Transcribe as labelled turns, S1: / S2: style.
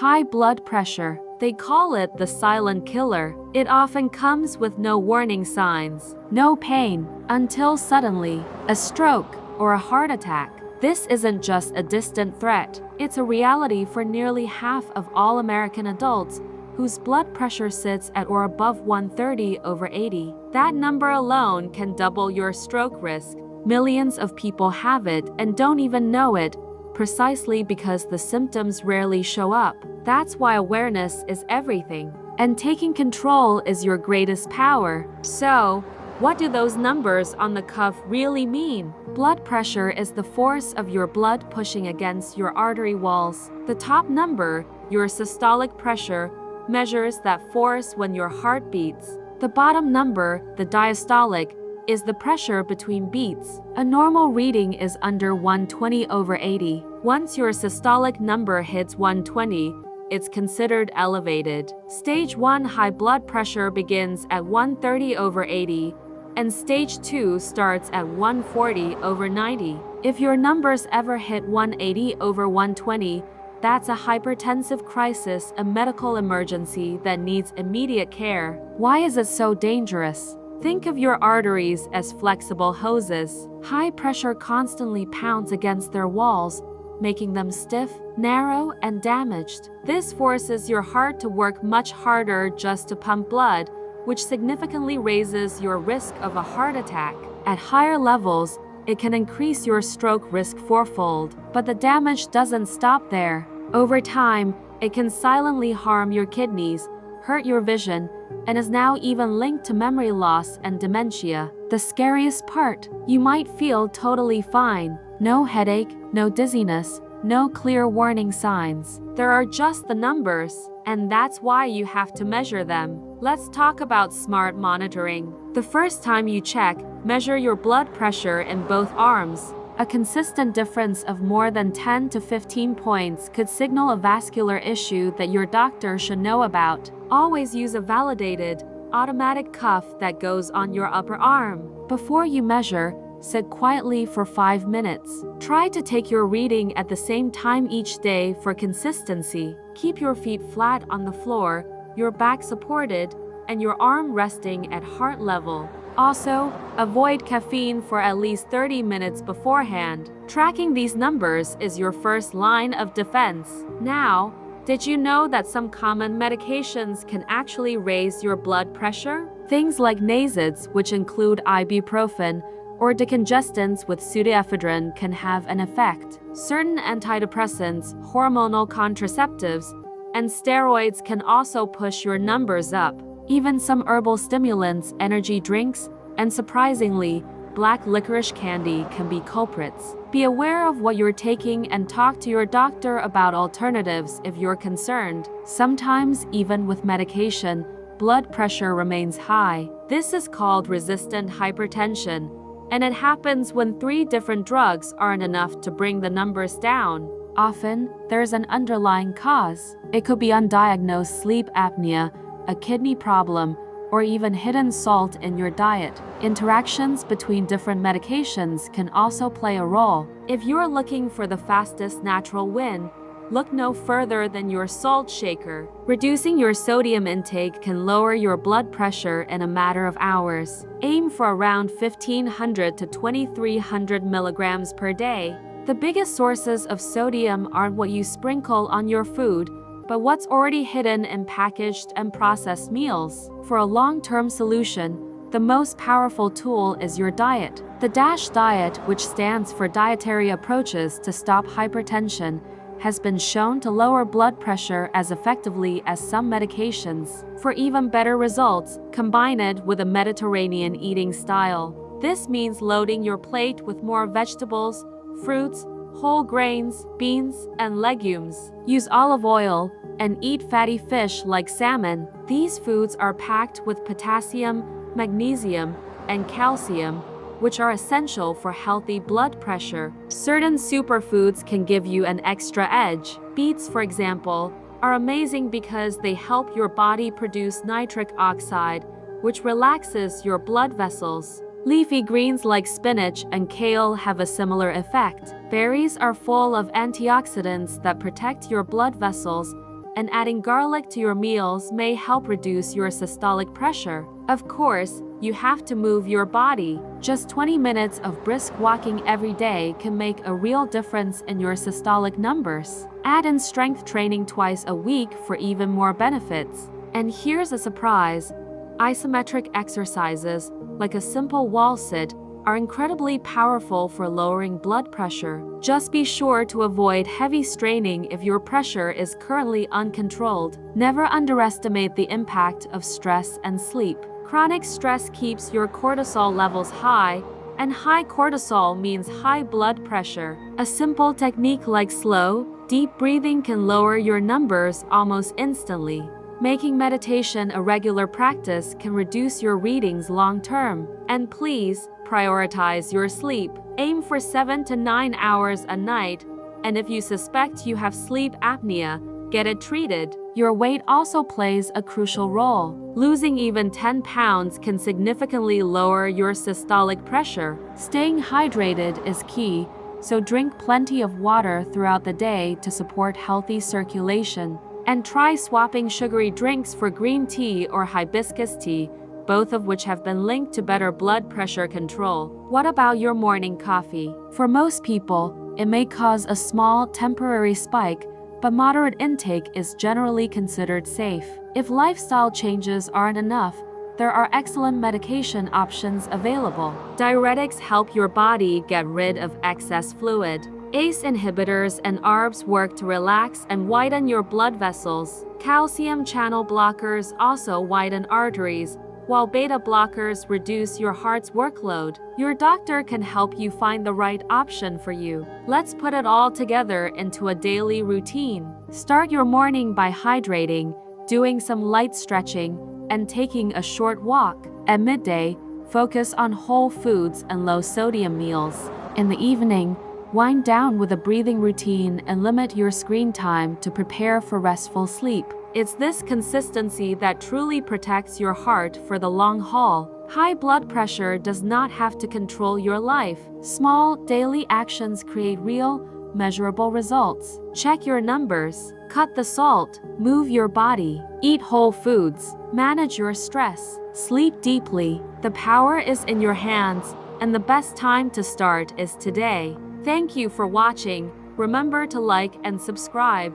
S1: High blood pressure. They call it the silent killer. It often comes with no warning signs, no pain, until suddenly, a stroke or a heart attack. This isn't just a distant threat, it's a reality for nearly half of all American adults whose blood pressure sits at or above 130/80. That number alone can double your stroke risk. Millions of people have it and don't even know it, precisely because the symptoms rarely show up. That's why awareness is everything. And taking control is your greatest power. So, what do those numbers on the cuff really mean? Blood pressure is the force of your blood pushing against your artery walls. The top number, your systolic pressure, measures that force when your heart beats. The bottom number, the diastolic, is the pressure between beats. A normal reading is under 120/80. Once your systolic number hits 120, it's considered elevated. Stage 1 high blood pressure begins at 130/80, and stage 2 starts at 140/90. If your numbers ever hit 180/120, that's a hypertensive crisis, a medical emergency that needs immediate care. Why is it so dangerous? Think of your arteries as flexible hoses. High pressure constantly pounds against their walls, making them stiff, narrow, and damaged. This forces your heart to work much harder just to pump blood, which significantly raises your risk of a heart attack. At higher levels, it can increase your stroke risk fourfold. But the damage doesn't stop there. Over time, it can silently harm your kidneys, hurt your vision, and is now even linked to memory loss and dementia. The scariest part, you might feel totally fine. No headache, no dizziness, no clear warning signs. There are just the numbers, and that's why you have to measure them. Let's talk about smart monitoring. The first time you check, measure your blood pressure in both arms. A consistent difference of more than 10 to 15 points could signal a vascular issue that your doctor should know about. Always use a validated, automatic cuff that goes on your upper arm. Before you measure, sit quietly for 5 minutes. Try to take your reading at the same time each day for consistency. Keep your feet flat on the floor, your back supported, and your arm resting at heart level. Also, avoid caffeine for at least 30 minutes beforehand. Tracking these numbers is your first line of defense. Now, did you know that some common medications can actually raise your blood pressure? Things like NSAIDs, which include ibuprofen, or decongestants with pseudoephedrine can have an effect. Certain antidepressants, hormonal contraceptives, and steroids can also push your numbers up. Even some herbal stimulants, energy drinks, and surprisingly, black licorice candy can be culprits. Be aware of what you're taking and talk to your doctor about alternatives if you're concerned. Sometimes, even with medication, blood pressure remains high. This is called resistant hypertension, and it happens when 3 different drugs aren't enough to bring the numbers down. Often, there's an underlying cause. It could be undiagnosed sleep apnea, a kidney problem, or even hidden salt in your diet. Interactions between different medications can also play a role. If you're looking for the fastest natural win, look no further than your salt shaker. Reducing your sodium intake can lower your blood pressure in a matter of hours. Aim for around 1,500 to 2,300 milligrams per day. The biggest sources of sodium aren't what you sprinkle on your food, but what's already hidden in packaged and processed meals. For a long-term solution, the most powerful tool is your diet. The DASH diet, which stands for Dietary Approaches to Stop Hypertension, has been shown to lower blood pressure as effectively as some medications. For even better results, combine it with a Mediterranean eating style. This means loading your plate with more vegetables, fruits, whole grains, beans, and legumes. Use olive oil and eat fatty fish like salmon. These foods are packed with potassium, magnesium, and calcium, which are essential for healthy blood pressure. Certain superfoods can give you an extra edge. Beets, for example, are amazing because they help your body produce nitric oxide, which relaxes your blood vessels. Leafy greens like spinach and kale have a similar effect. Berries are full of antioxidants that protect your blood vessels, and adding garlic to your meals may help reduce your systolic pressure. Of course, you have to move your body. Just 20 minutes of brisk walking every day can make a real difference in your systolic numbers. Add in strength training twice a week for even more benefits. And here's a surprise. Isometric exercises, like a simple wall sit, are incredibly powerful for lowering blood pressure. Just be sure to avoid heavy straining if your pressure is currently uncontrolled. Never underestimate the impact of stress and sleep. Chronic stress keeps your cortisol levels high, and high cortisol means high blood pressure. A simple technique like slow, deep breathing can lower your numbers almost instantly. Making meditation a regular practice can reduce your readings long term. And please, prioritize your sleep. Aim for 7 to 9 hours a night, and if you suspect you have sleep apnea, get it treated. Your weight also plays a crucial role. Losing even 10 pounds can significantly lower your systolic pressure. Staying hydrated is key, so drink plenty of water throughout the day to support healthy circulation. And try swapping sugary drinks for green tea or hibiscus tea, both of which have been linked to better blood pressure control. What about your morning coffee? For most people, it may cause a small, temporary spike, but moderate intake is generally considered safe. If lifestyle changes aren't enough, there are excellent medication options available. Diuretics help your body get rid of excess fluid. ACE inhibitors and ARBs work to relax and widen your blood vessels. Calcium channel blockers also widen arteries, while beta blockers reduce your heart's workload. Your doctor can help you find the right option for you. Let's put it all together into a daily routine. Start your morning by hydrating, doing some light stretching, and taking a short walk. At midday, focus on whole foods and low-sodium meals. In the evening, wind down with a breathing routine and limit your screen time to prepare for restful sleep. It's this consistency that truly protects your heart for the long haul. High blood pressure does not have to control your life. Small, daily actions create real, measurable results. Check your numbers. Cut the salt. Move your body. Eat whole foods. Manage your stress. Sleep deeply. The power is in your hands, and the best time to start is today. Thank you for watching. Remember to like and subscribe.